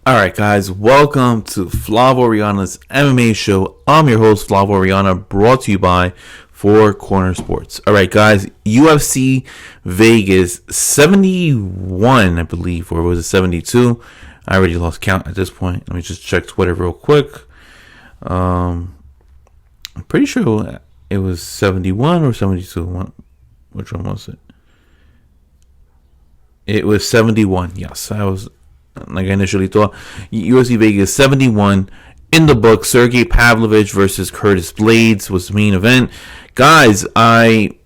Alright guys, welcome to Flav Oriana's MMA show. I'm your host Flav Oriana, brought to you by Four Corner Sports. Alright guys, UFC Vegas 71 I believe, or was it 72? I already lost count at this point. Let me just check Twitter real quick. I'm pretty sure it was 71 or 72. Which one was it? It was 71, yes. I was like I initially thought. UFC Vegas 71 in the book. Sergei Pavlovich versus Curtis Blaydes was the main event. Guys, I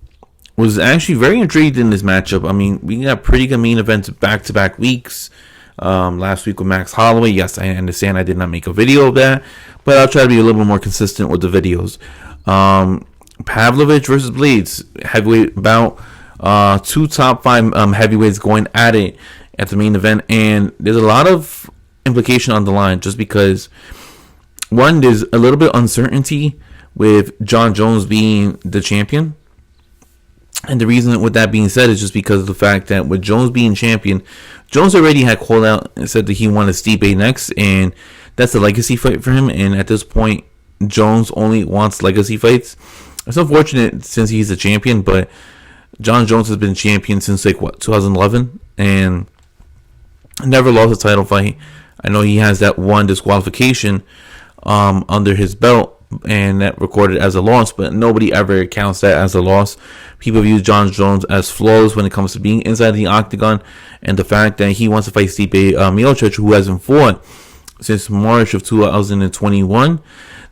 was actually very intrigued in this matchup. I mean, we got pretty good main events back-to-back weeks. Last week with Max Holloway. Yes, I understand I did not make a video of that, but I'll try to be a little bit more consistent with the videos. Pavlovich versus Blaydes, heavyweight bout. Two top five heavyweights going at it at the main event, and there's a lot of implication on the line just because, one, there's a little bit of uncertainty with Jon Jones being the champion, and the reason with that being said is just because of the fact that with Jones being champion, Jones already had called out and said that he wanted Stipe next, and that's a legacy fight for him, and at this point Jones only wants legacy fights. It's unfortunate since he's the champion, but Jon Jones has been champion since 2011 and never lost a title fight. I know he has that one disqualification under his belt, and that recorded as a loss, but nobody ever counts that as a loss. People view Jon Jones as flawless when it comes to being inside the octagon, and the fact that he wants to fight Stipe Miocic, who hasn't fought since March of 2021.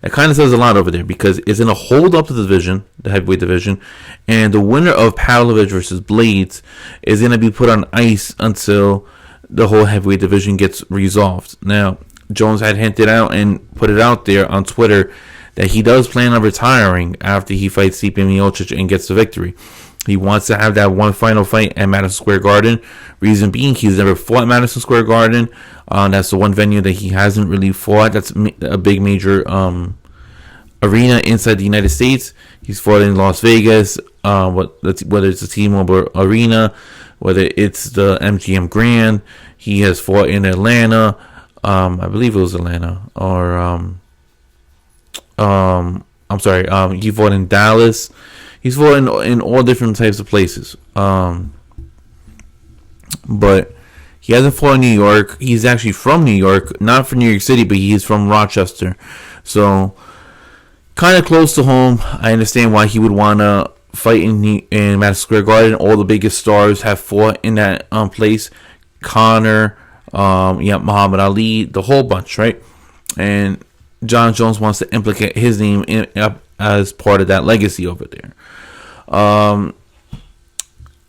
That kind of says a lot over there because it's in a hold up to the division, the heavyweight division, and the winner of Pavlovich versus Blaydes is going to be put on ice until the whole heavyweight division gets resolved. Now, Jones had hinted out and put it out there on Twitter that he does plan on retiring after he fights Stipe Miocic and gets the victory. He wants to have that one final fight at Madison Square Garden. Reason being, he's never fought at Madison Square Garden. That's the one venue that he hasn't really fought. That's a big major arena inside the United States. He's fought in Las Vegas, whether it's the T-Mobile Arena, whether it's the MGM Grand. He has fought in Atlanta. I believe it was Atlanta. Or I'm sorry. He fought in Dallas. He's fought in all different types of places. But he hasn't fought in New York. He's actually from New York, not from New York City, but he's from Rochester. So kind of close to home. I understand why he would want to fight in Madison Square Garden. All the biggest stars have fought in that place. Conor, Muhammad Ali, the whole bunch, right? And Jon Jones wants to implicate his name as part of that legacy over there.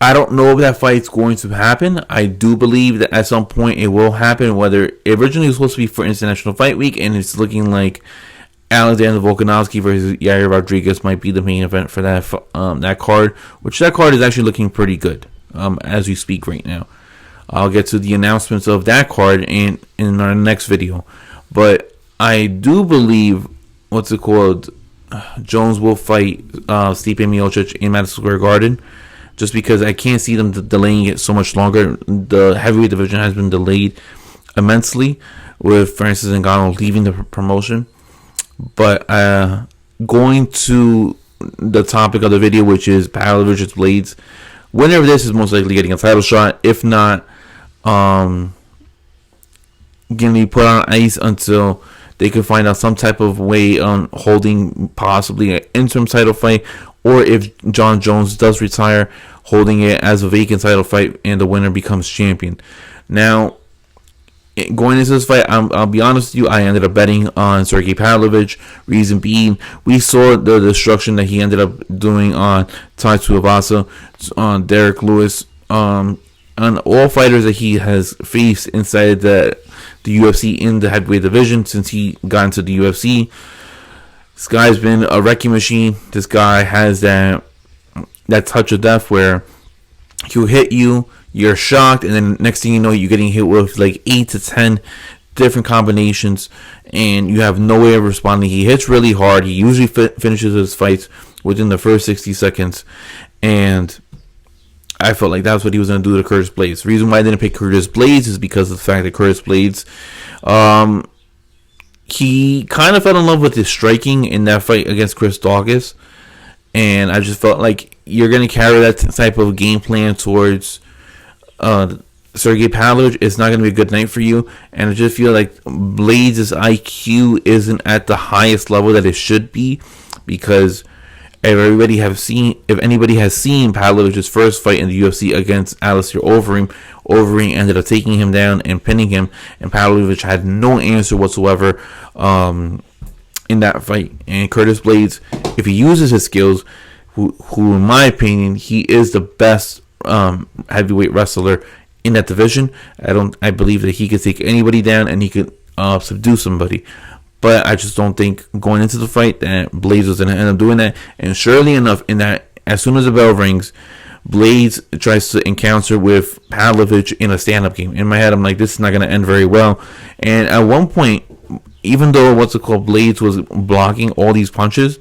I don't know if that fight's going to happen. I do believe that at some point it will happen. Whether it originally was supposed to be for International Fight Week, and it's looking like Alexander Volkanovski versus Yair Rodriguez might be the main event for that card, which that card is actually looking pretty good as we speak right now. I'll get to the announcements of that card in our next video, but I do believe Jones will fight Stipe Miocic in Madison Square Garden, just because I can't see them delaying it so much longer. The heavyweight division has been delayed immensely with Francis Ngannou leaving the promotion. But going to the topic of the video, which is Pavlovich versus Blaydes, winner of this is most likely getting a title shot. If not, going to be put on ice until they can find out some type of way on holding possibly an interim title fight, or if Jon Jones does retire, holding it as a vacant title fight and the winner becomes champion. Now, going into this fight, I'll be honest with you, I ended up betting on Sergei Pavlovich. Reason being, we saw the destruction that he ended up doing on Tai Tuivasa, on Derek Lewis, on all fighters that he has faced inside the UFC in the heavyweight division since he got into the UFC. This guy's been a wrecking machine. This guy has that touch of death where he'll hit you, you're shocked, and then next thing you know, you're getting hit with like 8 to 10 different combinations, and you have no way of responding. He hits really hard. He usually finishes his fights within the first 60 seconds, and I felt like that's what he was going to do to Curtis Blaydes. The reason why I didn't pick Curtis Blaydes is because of the fact that Curtis Blaydes, he kind of fell in love with his striking in that fight against Chris Daukaus. And I just felt like you're going to carry that type of game plan towards Sergei Pavlovich. It's not going to be a good night for you. And I just feel like Blaydes' IQ isn't at the highest level that it should be, because if anybody has seen Pavlovich's first fight in the UFC against Alistair Overeem, Overeem ended up taking him down and pinning him, and Pavlovich had no answer whatsoever in that fight. And Curtis Blaydes, if he uses his skills, who in my opinion, he is the best heavyweight wrestler in that division. I believe that he could take anybody down and he could subdue somebody. But I just don't think going into the fight that Blaydes was going to end up doing that. And surely enough, in that, as soon as the bell rings, Blaydes tries to encounter with Pavlovich in a stand-up game. In my head, I'm like, this is not going to end very well. And at one point, even though Blaydes was blocking all these punches,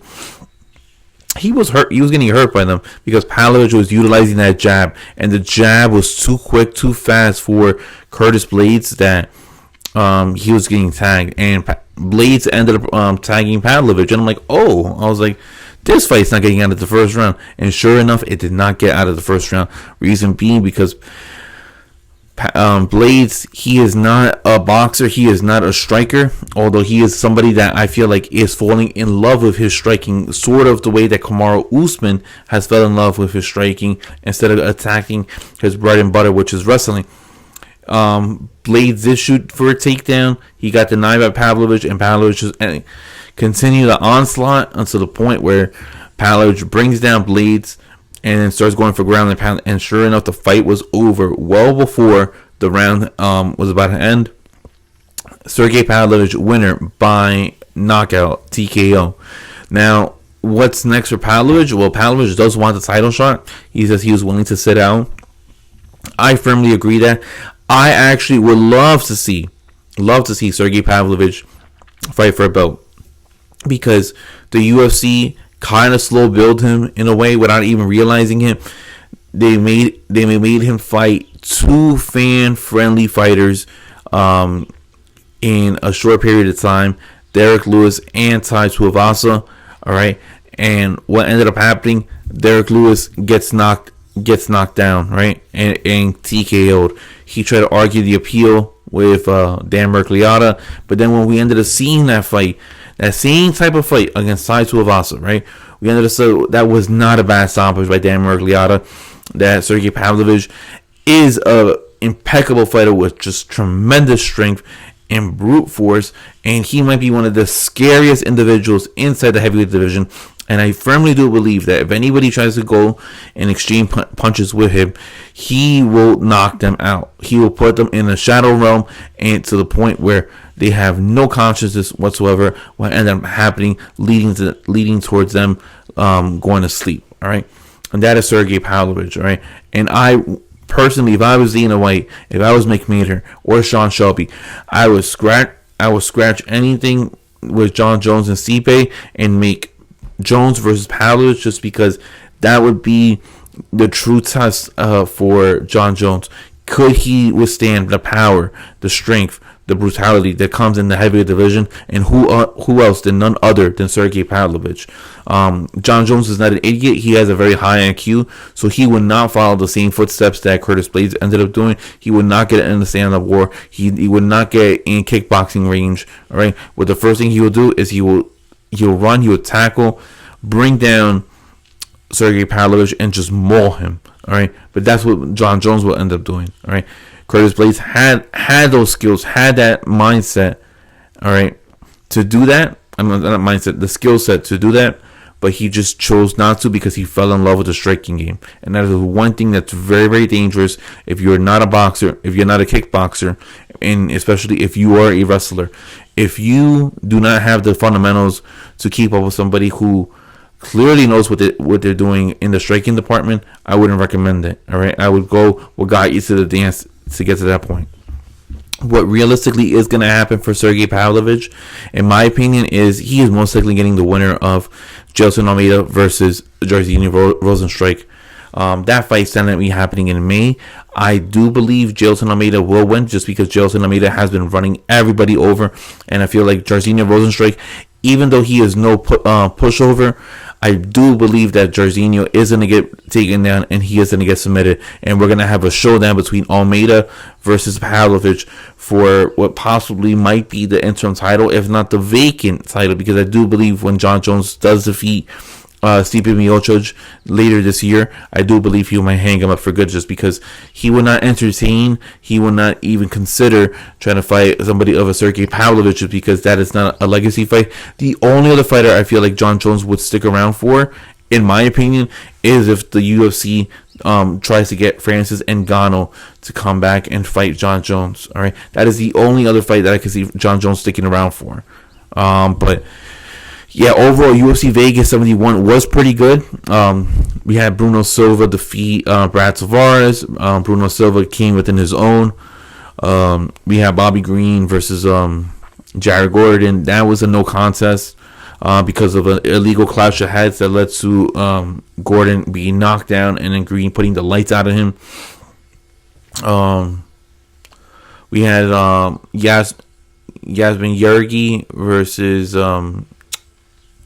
he was hurt. He was getting hurt by them because Pavlovich was utilizing that jab, and the jab was too quick, too fast for Curtis Blaydes that he was getting tagged, and Blaydes ended up tagging Pavlovich, and I'm like, I was like, this fight's not getting out of the first round. And sure enough, it did not get out of the first round. Reason being because Blaydes, he is not a boxer, he is not a striker, although he is somebody that I feel like is falling in love with his striking, sort of the way that Kamaru Usman has fell in love with his striking instead of attacking his bread and butter, which is wrestling. Blaydes did shoot for a takedown. He got denied by Pavlovich, and Pavlovich just continued the onslaught until the point where Pavlovich brings down Blaydes and then starts going for ground and pound. And sure enough, the fight was over well before the round was about to end. Sergei Pavlovich winner by knockout, TKO. Now, what's next for Pavlovich? Well, Pavlovich does want the title shot. He says he was willing to sit out. I firmly agree that. I actually would love to see Sergei Pavlovich fight for a belt, because the UFC kind of slow build him in a way without even realizing him. They made him fight two fan friendly fighters in a short period of time, Derek Lewis and Tai Tuivasa. All right, and what ended up happening? Derek Lewis gets knocked down, right, and TKO'd. He tried to argue the appeal with Dan Mercliata, but then when we ended up seeing that fight, that same type of fight against Tai Tuivasa, right, we ended up saying that was not a bad stoppage by Dan Mercliata. That Sergei Pavlovich is a impeccable fighter with just tremendous strength and brute force, and he might be one of the scariest individuals inside the heavyweight division. And I firmly do believe that if anybody tries to go and exchange punches with him, he will knock them out. He will put them in a shadow realm, and to the point where they have no consciousness whatsoever. What ended up happening, leading towards them going to sleep. All right, and that is Sergei Pavlovich. All right, and I personally, if I was Dana White, if I was McMahon or Sean Shelby, I would scratch anything with John Jones and Stipe and make Jones versus Pavlovich, just because that would be the true test for John Jones. Could he withstand the power, the strength, the brutality that comes in the heavyweight division? And who else than none other than Sergei Pavlovich? John Jones is not an idiot. He has a very high IQ, so he would not follow the same footsteps that Curtis Blaydes ended up doing. He would not get in the stand-up war. He would not get in kickboxing range. All right. What the first thing he will do is he'll run, he will tackle, bring down Sergei Pavlovich, and just maul him. All right, but that's what John Jones will end up doing. All right, Curtis Blaydes had those skills, had that mindset. All right, to do that. I mean, not mindset, the skill set to do that, but he just chose not to because he fell in love with the striking game, and that is one thing that's very, very dangerous if you're not a boxer, if you're not a kickboxer, and especially if you are a wrestler. If you do not have the fundamentals to keep up with somebody who clearly knows what they're doing in the striking department, I wouldn't recommend it. All right, I would go what got you to the dance to get to that point. What realistically is going to happen for Sergei Pavlovich, in my opinion, is he is most likely getting the winner of Gelson Almeida versus Jairzinho Rozenstruik. That fight's definitely happening in May. I do believe Jailton Almeida will win just because Jailton Almeida has been running everybody over, and I feel like Jairzinho Rozenstruik, even though he is no pushover, I do believe that Jairzinho is going to get taken down and he is going to get submitted. And we're going to have a showdown between Almeida versus Pavlovich for what possibly might be the interim title, if not the vacant title, because I do believe when John Jones does defeat Stipe Miocic later this year, I do believe he might hang him up for good, just because he will not entertain, he will not even consider trying to fight somebody of a Sergei Pavlovich, because that is not a legacy fight. The only other fighter I feel like John Jones would stick around for, in my opinion, is if the UFC tries to get Francis Ngannou to come back and fight John Jones. All right, that is the only other fight that I can see John Jones sticking around for. But yeah, overall, UFC Vegas 71 was pretty good. We had Bruno Silva defeat Brad Tavares. Bruno Silva came within his own. We had Bobby Green versus Jared Gordon. That was a no contest because of an illegal clash of heads that led to Gordon being knocked down and then Green putting the lights out of him. We had Yasmin Yergi versus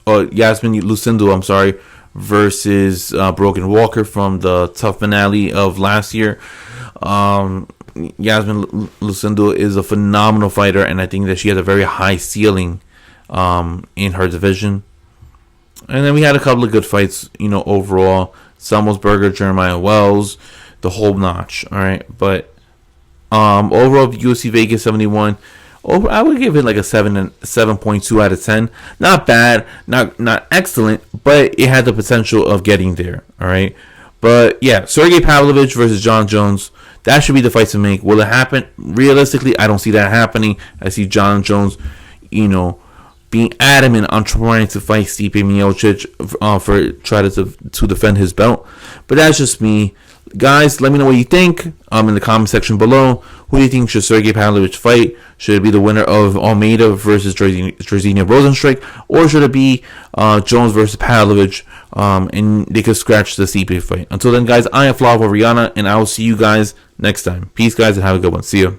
Yasmin Lucindo, versus Brogan Walker from the tough finale of last year. Yasmin Lucindo is a phenomenal fighter, and I think that she has a very high ceiling in her division. And then we had a couple of good fights, overall. Semmelsberger, Jeremiah Wells, the whole notch. All right, but overall, UFC Vegas 71. I would give it like a 7.2 out of 10. Not bad, not excellent, but it had the potential of getting there. All right, but yeah, Sergei Pavlovich versus John Jones. That should be the fight to make. Will it happen? Realistically, I don't see that happening. I see John Jones, being adamant on trying to fight Stipe Miocic for try to defend his belt. But that's just me. Guys, let me know what you think in the comment section below. Who do you think should Sergei Pavlovich fight? Should it be the winner of Almeida versus Jairzinho Rozenstruik? Or should it be Jones versus Pavlovich? And they could scratch the Stipe fight. Until then, guys, I am Flavo Rihanna, and I will see you guys next time. Peace, guys, and have a good one. See ya.